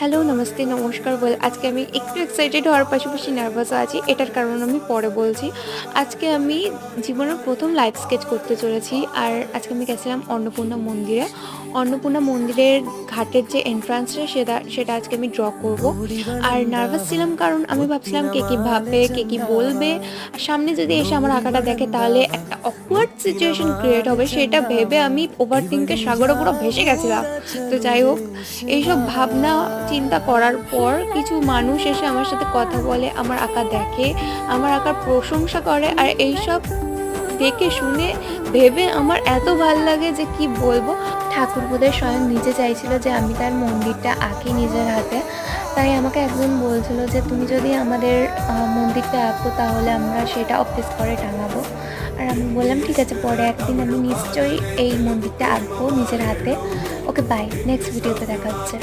Hello, namaste, নমস্কার বলে আজকে আমি একটু এক্সাইটেড হওয়ার পাশাপাশি নার্ভাসও আছি। এটার কারণ আমি পরে বলছি। আজকে আমি জীবনের ১ম লাইভ স্কেচ করতে চলেছি। আর আজকে আমি গেছিলাম অন্নপূর্ণা মন্দিরে। অন্নপূর্ণা মন্দিরের ঘাটের যে এন্ট্রান্সটা সেটা আজকে আমি ড্র করব। আর নার্ভাস ছিলাম কারণ আমি ভাবছিলাম কে কী ভাববে, কে কী বলবে। আর সামনে যদি এসে আমার আঁকাটা দেখে তাহলে একটা অকওয়ার্ড সিচুয়েশন ক্রিয়েট হবে, সেটা ভেবে আমি ওভারথিংকের সাগরে পুরো ভেসে গেছিলাম। তো যাই হোক, এইসব ভাবনা চিন্তা করার পর কিছু মানুষ এসে আমার সাথে কথা বলে, আমার আঁকা দেখে, আমার আঁকার প্রশংসা করে। আর এইসব দেখে শুনে ভেবে আমার এত ভাল লাগে যে কি বলবো। ঠাকুর বোধহয় স্বয়ং নিজে চাইছিল যে আমি তার মন্দিরটা আঁকি নিজের হাতে। তাই আমাকে একজন বলছিল যে তুমি যদি আমাদের মন্দিরটা আঁকো তাহলে আমরা সেটা অফিস করে টাঙাবো। আর আমি বললাম ঠিক আছে, পরে একদিন আমি নিশ্চয়ই এই মন্দিরটা আঁকবো নিজের হাতে। ওকে, বাই, নেক্সট ভিডিওতে দেখা হচ্ছে।